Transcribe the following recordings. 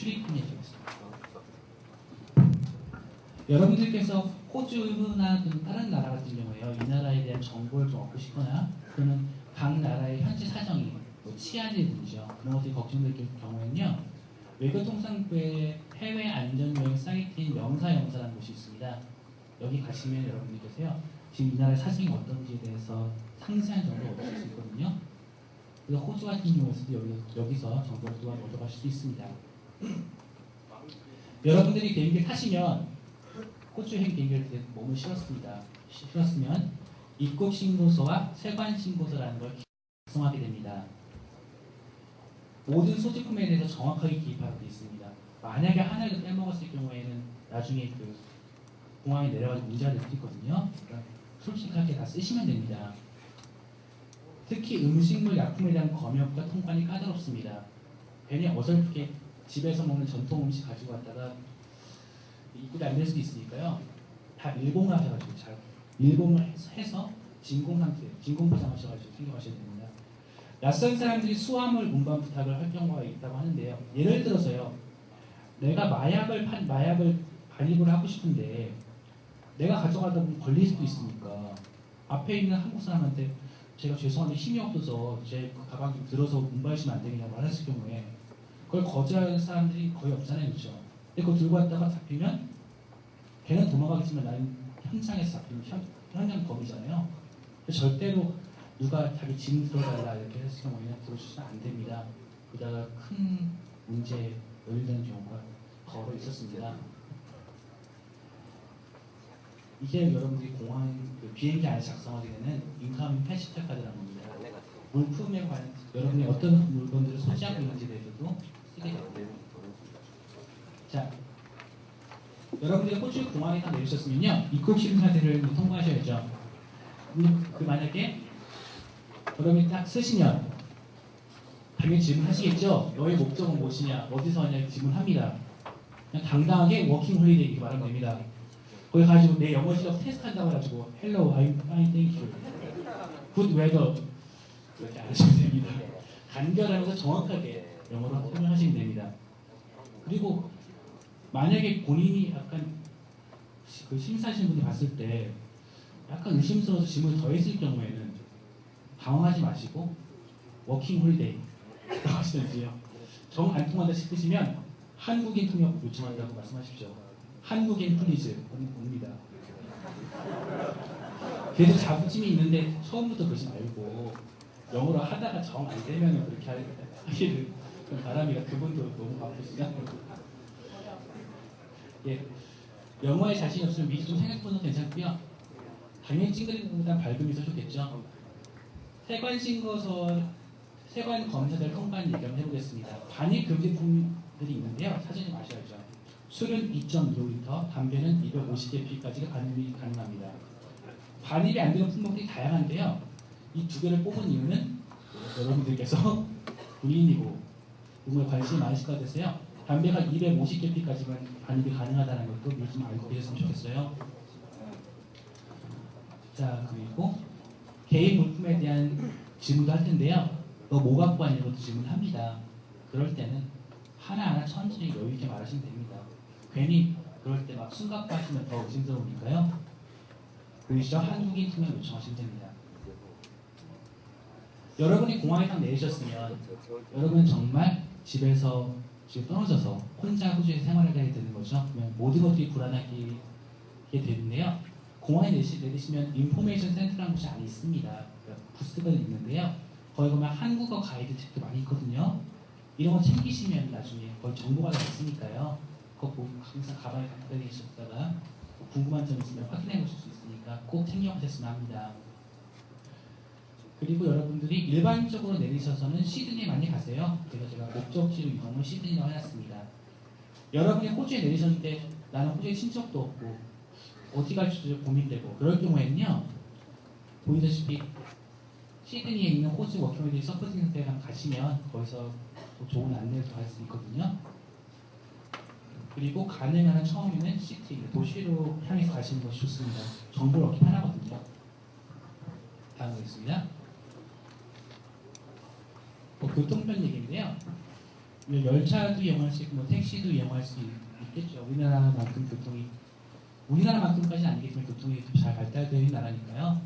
출입금이 되겠습니다. 여러분들께서 호주나 다른 나라 같은 경우에요. 이 나라에 대한 정보를 좀 얻고 싶거나 또는 각 나라의 현지 사정이 치안이든지요. 그런 것들이 걱정될 경우에는요. 외교통상부의 해외 안전여행 사이트인 명사라는 곳이 있습니다. 여기 가시면 여러분들께서요. 지금 이 나라의 사정이 어떤지에 대해서 상세한 정보를 얻을 수 있거든요. 그래서 호주 같은 경우에서도 여기서 정보를 또한 얻어가실 수 있습니다. 여러분들이 비행기를 타시면 호주행 비행기를 몸을 실었으면 입국 신고서와 세관 신고서라는 걸 작성하게 됩니다. 모든 소지품에 대해서 정확하게 기입하고 있습니다. 만약에 하나를 빼먹었을 경우에는 나중에 그 공항에 내려가서 문제가 될 수 있거든요. 그러니까 솔직하게 다 쓰시면 됩니다. 특히 음식물 약품에 대한 검역과 통관이 까다롭습니다. 괜히 어설프게 집에서 먹는 전통 음식 가지고 왔다가 입국이 안 될 수도 있으니까요. 다 밀봉을 하셔가지고 잘 밀봉을 해서 진공 상태, 진공 포장하셔가지고 챙겨가셔야 됩니다. 낯선 사람들이 수화물 운반 부탁을 할 경우가 있다고 하는데요. 예를 들어서요. 내가 마약을 반입을 하고 싶은데 내가 가져가다 보면 걸릴 수도 있으니까 앞에 있는 한국 사람한테 제가 죄송한데 힘이 없어서 제 가방 좀 들어서 운반하시면 안 되겠냐고 말했을 경우에 그걸 거절하는 사람들이 거의 없잖아요. 그렇죠? 근데 그거 들고 왔다가 잡히면 걔는 도망가겠지만 나는 현장에서 잡히면 현장 범이잖아요. 절대로 누가 자기 짐 들어달라 이렇게 했을 경우에는 들어주시면 안 됩니다. 그러다가 큰 문제에 연루되는 경우가 걸어 있었습니다. 이게 여러분들이 공항 비행기 안에 작성하게 되는 인컴 패시트 카드라는 겁니다. 물품에 관한 여러분이 어떤 물건들을 소지하고 있는지에 대해서도 쓰게 되고요. 자, 여러분들이 호주 공항에 딱 내리셨으면요 입국 심사대를 통과하셔야죠. 만약에 여러분이 딱 쓰시면 당연히 질문하시겠죠. 너의 목적은 무엇이냐, 어디서 왔냐 질문합니다. 그냥 당당하게 워킹 홀리데이 이렇게 말하면 됩니다. 거기 가지고 내 영어 실력 테스트 한다고 해가지고 Hello, I'm fine, thank you. Good weather 이렇게 안 하시면 됩니다. 간결하면서 정확하게 영어로 설명하시면 됩니다. 그리고 만약에 본인이 약간 그 심사하시는 분이 봤을 때 약간 의심스러워서 질문을 더 했을 경우에는 당황하지 마시고 워킹 홀리데이 라고 하시든지요. 정 안 통한다 싶으시면 한국인 통역 요청한다고 말씀하십시오. 한국인 플리즈 옵니다. 그래도 자부심이 있는데 처음부터 그러지 말고 영어로 하다가 정 안 되면 그렇게 하기를 좀 바람이라 그분도 너무 바쁘시다. 예, 영어에 자신이 없으면 미리 좀 생각해보는 괜찮고요. 당연히 찡그리는 것보다 밝음이 더 좋겠죠. 세관 검사들 통관 얘기 한번 해보겠습니다. 반입 금지품들이 있는데요. 사전에 마셔야죠. 술은 2.25리터, 담배는 250개피까지가 반입이 가능합니다. 반입이 안 되는 품목들이 다양한데요. 이 두 개를 뽑은 이유는 여러분들께서 군인이고 정말 관심이 많으실 것 같아서요. 담배가 250개피까지만 반입이 가능하다는 것도 요즘 알고 계셨으면 좋겠어요. 자, 그리고 개인 물품에 대한 질문도 할 텐데요. 너 뭐 갖고 왔냐고 것도 질문합니다. 그럴 때는 하나하나 천천히 여유 있게 말하시면 됩니다. 괜히 그럴 때 막 숨가빠하시면 더 의심스러우니까요. 보이시죠? 한국인 통역 요청하시면 됩니다. 여러분이 공항에 딱 내리셨으면 여러분은 정말 집에서 지금 떨어져서 혼자 호주에서 생활을 해야 되는 거죠. 그러면 모든 것들이 불안하게 되는데요. 공항에 내리시면 인포메이션 센터라는 곳이 안에 있습니다. 그러니까 부스가 있는데요. 거기 보면 한국어 가이드 책도 많이 있거든요. 이런 거 챙기시면 나중에 거의 정보가 다 있으니까요. 그거 보고 항상 가방에 갖다 계셨다가 궁금한 점 있으면 확인해 보실 수 있으니까 꼭 챙겨가셨으면 합니다. 그리고 여러분들이 일반적으로 내리셔서는 시드니에 많이 가세요. 그래서 제가 목적지로 이동을 시드니로 해놨습니다. 여러분이 호주에 내리셨는데 나는 호주에 친척도 없고 어디 갈지 고민되고 그럴 경우에는요. 보이다시피 시드니에 있는 호주 워킹홀리데이 서포팅 센터에 가시면 거기서 좋은 안내를 할 수 있거든요. 그리고 가능한 처음에는 시티, 도시로 향해서 가시는 것이 좋습니다. 정보를 얻기 편하거든요. 다음 보겠습니다. 교통편 얘기인데요. 열차도 이용할 수 있고 뭐 택시도 이용할 수 있겠죠. 우리나라만큼까지는 아니겠지만 교통이 좀 잘 발달되어 있는 나라니까요.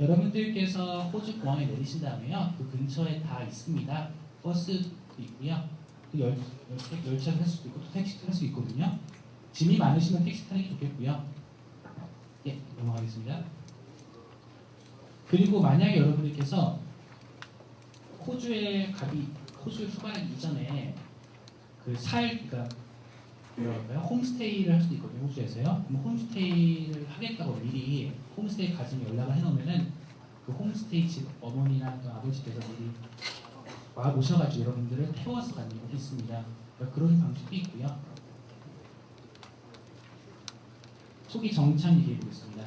여러분들께서 호주 공항에 내리신다면요, 그 근처에 다 있습니다. 버스도 있고요, 또 열차 탈 수도 있고 또 택시도 탈 수 있거든요. 짐이 많으시면 택시 타는 게 좋겠고요. 예, 넘어가겠습니다. 그리고 만약에 여러분들께서 호주에 출발하기 이전에 그러니까 뭐랄까요? 홈스테이를 할 수도 있거든요. 호주에서요. 그럼 홈스테이를 하겠다고 미리 홈스테이 가정에 연락을 해놓으면은 그 홈스테이 집 어머니나 또 아버지께서 미리 와 모셔가지고 여러분들을 태워서 가는 경우도 있습니다. 그러니까 그런 방식도 있고요. 초기 정착 얘기해 보겠습니다.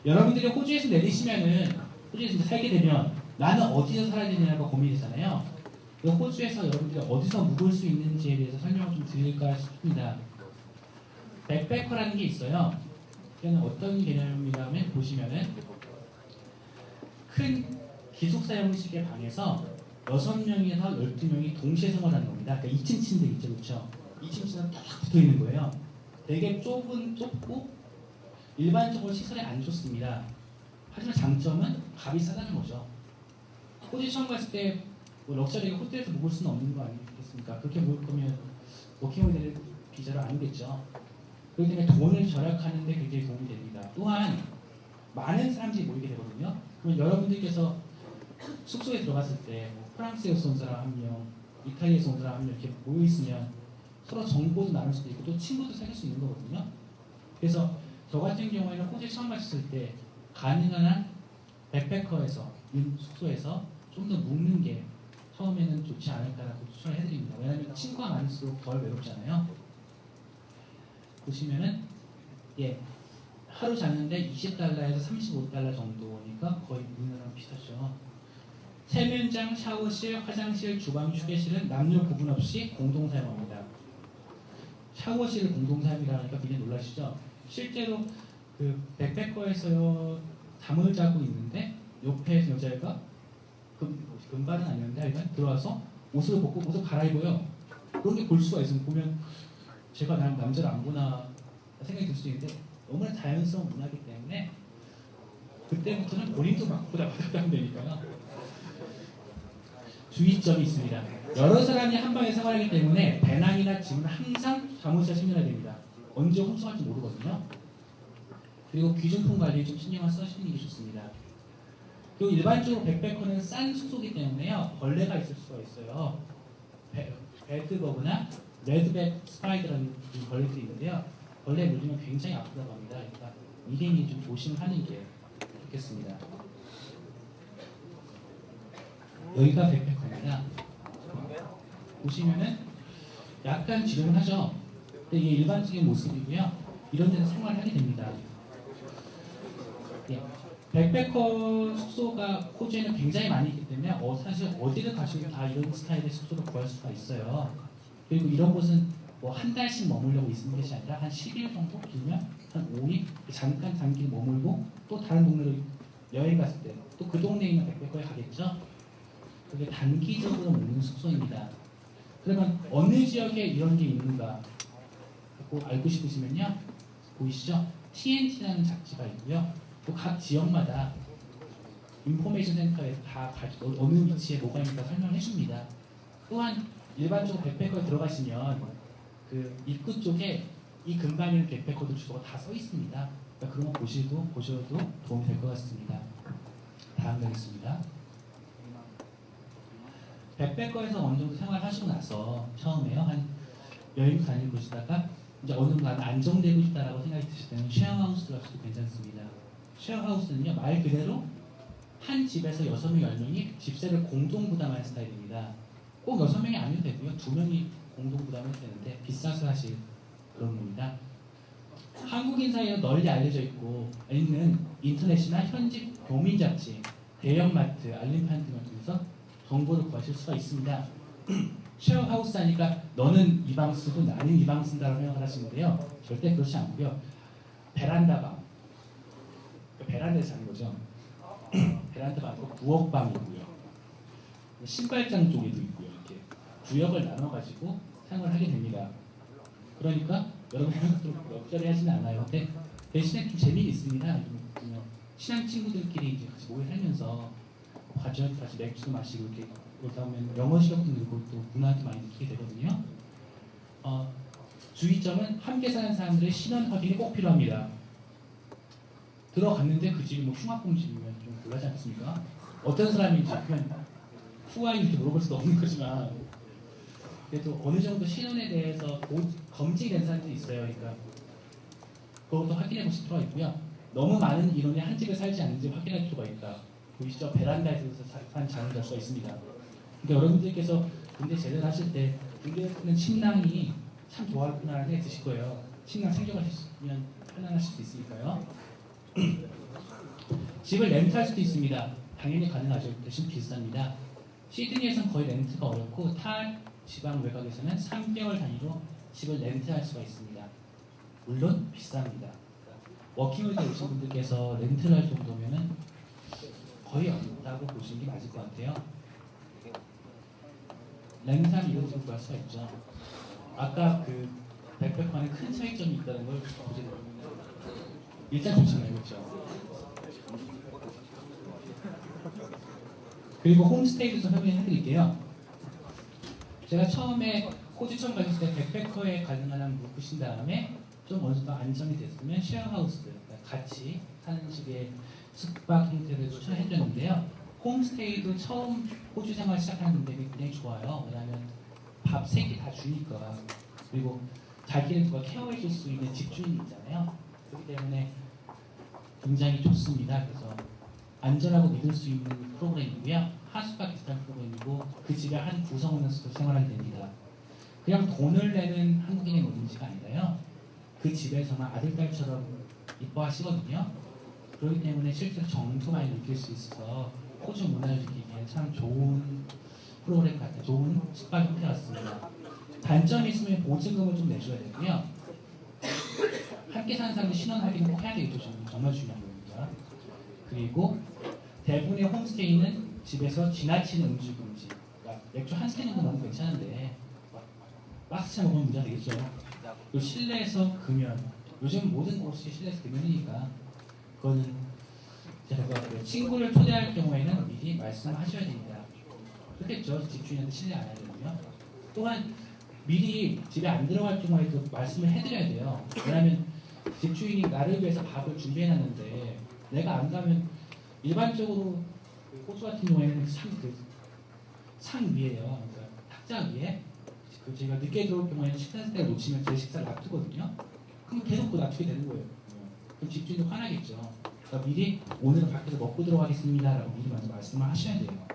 여러분들이 호주에서 내리시면은 호주에서 살게 되면 나는 어디서 살아야 되냐가 고민이 되잖아요. 호주에서 여러분들이 어디서 묵을 수 있는지에 대해서 설명을 좀 드릴까 싶습니다. 백패커라는 게 있어요. 이거는 어떤 개념이라면 보시면은 큰 기숙사 형식의 방에서 6명에서 12명이 동시에 생활하는 겁니다. 그러니까 2층 침대 있죠, 그렇죠? 2층 침대가 딱 붙어 있는 거예요. 되게 좁고 일반적으로 시설이 안 좋습니다. 하지만 장점은 값이 싸다는 거죠. 호주 처음 갔을 때 뭐 럭셔리 호텔에서 묵을 수는 없는 거 아니겠습니까? 그렇게 묵을 거면 워킹홀리데이 비자로 아니겠죠. 그렇기 때문에 돈을 절약하는 데 굉장히 도움이 됩니다. 또한 많은 사람들이 모이게 되거든요. 그러면 여러분들께서 숙소에 들어갔을 때 프랑스에서 온 사람 한 명, 이탈리아에서 온 사람 한 명 이렇게 모여 있으면 서로 정보도 나눌 수도 있고 또 친구도 사귈 수 있는 거거든요. 그래서 저 같은 경우에는 호주에 처음 갔을 때 가능한 한 백패커에서 숙소에서 좀 더 묵는 게 처음에는 좋지 않을까라고 추천을 해드립니다. 왜냐하면 친구가 많을수록 덜 외롭잖아요. 보시면은 하루 자는데 $20에서 $35 정도니까 거의 우리나라랑 비슷하죠. 세면장, 샤워실, 화장실, 주방, 휴게실은 남녀 구분 없이 공동 사용합니다. 샤워실을 공동 사용이라 하니까 굉장히 놀라시죠? 실제로 그 백패커에서 잠을 자고 있는데 옆에 여자애가 금발은 아니었는데 하여간 들어와서 옷을 벗고 옷을 갈아입어요. 그런 게 볼 수가 있으면 보면 제가 남자를 안 보나 생각이 들 수 있는데 너무나 자연스러운 문화이기 때문에 그때부터는 본인도 막 보다 받았다면 되니까요. 주의점이 있습니다. 여러 사람이 한 방에 생활하기 때문에 배낭이나 짐은 항상 잠옷에 신겨야 됩니다. 언제 훔쳐갈지 모르거든요. 그리고 귀중품 관리에 좀 신경을 써주시는 게 좋습니다. 그리고 일반적으로 백패커는 싼 숙소이기 때문에요. 벌레가 있을 수가 있어요. 배드버그나 레드백 스파이더라는 벌레들이 있는데요. 벌레에 물리면 굉장히 아프다고 합니다. 그러니까 미리미리 좀 조심하는 게 좋겠습니다. 여기가 백패커입니다. 보시면은 약간 지저분하죠? 근데 이게 일반적인 모습이고요. 이런 데서 생활하게 됩니다. 백패커 숙소가 호주에는 굉장히 많이 있기 때문에 사실 어디를 가셔도 다 이런 스타일의 숙소를 구할 수가 있어요. 그리고 이런 곳은 뭐 한 달씩 머물려고 있는 것이 아니라 한 10일 정도 길면 한 5일 잠깐 잠길 머물고 또 다른 동네로 여행 갔을 때 또 그 동네에 있는 백패커에 가겠죠. 그게 단기적으로 묵는 숙소입니다. 그러면 어느 지역에 이런 게 있는가 알고 싶으시면요. 보이시죠? TNT라는 잡지가 있고요. 또 각 지역마다 인포메이션 센터에서 다 어느 위치에 뭐가 있는가 설명을 해줍니다. 또한 일반적으로 백패커에 들어가시면 그 입구 쪽에 이 근방에는 백패커들 주소가 다 써 있습니다. 그러니까 그런 거 보셔도 도움이 될 것 같습니다. 다음 가겠습니다. 백패커에서 어느 정도 생활하시고 나서 처음에요. 한 여행 다니고 계시다가 이제 어느 정도 안정되고 싶다라고 생각이 드실 때는 쉐어하우스 들어가셔도 괜찮습니다. 쉐어하우스는요, 말 그대로 한 집에서 6명, 10명이 집세를 공동 부담하는 스타일입니다. 꼭 6명이 아니어도 되고요. 2명이 공동 부담해도 되는데 비싸서 사실 그런 겁니다. 한국인 사이에 널리 알려져 있는 인터넷이나 현지 교민 잡지, 대형마트, 알림판 등을 통해서 정보를 구하실 수가 있습니다. 쉐어하우스 하니까 너는 이 방 쓰고 나는 이 방 쓴다고 생각을 하시는데요. 절대 그렇지 않고요. 베란다방, 베란다에서 자는 거죠. 베란다방, 부엌방이고요. 신발장 쪽에도 있고요. 구역을 나눠가지고 사용을 하게 됩니다. 그러니까 여러분들은 좀 역설이 하지는 않아요. 근데 대신에 좀 재미는 있습니다. 친한 친구들끼리 이제 같이 모여 살면서 같이 맥주도 마시고 이렇게 그러다 보면 영어 실력도 늘고 또 문화도 많이 느끼게 되거든요. 주의점은 함께 사는 사람들의 신원 확인이 꼭 필요합니다. 들어갔는데 그 집이 뭐 흉악범집이면 좀 곤란하지 않습니까? 어떤 사람인지 그냥 후아이 이렇게 물어볼 수도 없는 거지만 그래도 어느 정도 신원에 대해서 검증된 사람들이 있어요. 그러니까 그것도 확인해 보실 필요가 있고요. 너무 많은 인원이 한 집에 살지 않는지 확인할 필요가 있다. 보이시죠? 베란다에서 산 자는 갈 수가 있습니다. 그러니까 여러분들께서 군대 제대를 하실 때 군대에 쓰는 침낭이 참 좋아하구나 생각이 드실 거예요. 침낭 챙겨가시면 편안하실 수 있으니까요. 집을 렌트할 수도 있습니다. 당연히 가능하죠. 대신 비쌉니다. 시드니에서는 거의 렌트가 어렵고 타 지방 외곽에서는 3개월 단위로 집을 렌트할 수가 있습니다. 물론 비쌉니다. 워킹홀리데이 오신 분들께서 렌트를 할 정도면은 거의 없다고 보시는 게 맞을 것 같아요. 렌트하면 이런 식으로 구할 수가 있죠. 아까 그 백패커는 큰 차이점이 있다는 걸 보게 됩니다. 일단 좋잖아요, 그렇죠? 그리고 홈스테이도 좀 설명해 드릴게요. 제가 처음에 호주 처음 가셨을 때 백패커에 가능한 한 묶으신 다음에 좀 어느 정도 안정이 됐으면 쉐어하우스, 그러니까 같이 사는 식의 숙박 형태를 추천해드렸는데요. 홈스테이도 처음 호주 생활 시작하는 분들이 굉장히 좋아요. 왜냐하면 밥 3끼 다 주니까. 그리고 자기를 누가 케어해줄 수 있는 집주인이 있잖아요. 그렇기 때문에 굉장히 좋습니다. 그래서 안전하고 믿을 수 있는 프로그램이고요. 하숙과 비슷한 프로그램이고 그 집의 한 구성원으로서 생활하게 됩니다. 그냥 돈을 내는 한국인의 뭐든지가 아니라요. 그 집에서만 아들딸처럼 이뻐하시거든요. 그렇기 때문에 실제로 정도 많이 느낄 수 있어서 호주 문화를 느끼기에 참 좋은 프로그램 같아요. 좋은 숙박 형태 같습니다. 단점이 있으면 보증금을 좀 내줘야 되고요. 함께 사는 사람이 신원 확인을 꼭 해야 되겠죠. 정말 중요한 겁니다. 그리고 대부분의 홈스테이는 집에서 지나치는 음주 금지. 그러니까 맥주 한 캔 정도 너무 괜찮은데 박스차 먹으면 문제가 되겠죠. 그리고 실내에서 금연. 요즘 모든 곳이 실내에서 금연이니까 그거는 제가 친구를 초대할 경우에는 미리 말씀하셔야 됩니다. 그렇겠죠. 집주인한테 실례 안 하려면요. 또한 미리 집에 안 들어갈 경우에도 말씀을 해드려야 돼요. 왜냐하면 집주인이 나를 위해서 밥을 준비해놨는데 내가 안 가면 일반적으로 호주 같은 경우에는 상 위에요. 그러니까 탁자 위에 제가 늦게 들어올 경우에는 식사 시간을 놓치면 제 식사를 놔두거든요. 그럼 계속 놔두게 되는 거예요. 그럼 집주인도 화나겠죠. 그러니까 미리 오늘은 밖에서 먹고 들어가겠습니다 라고 미리 먼저 말씀을 하셔야 돼요.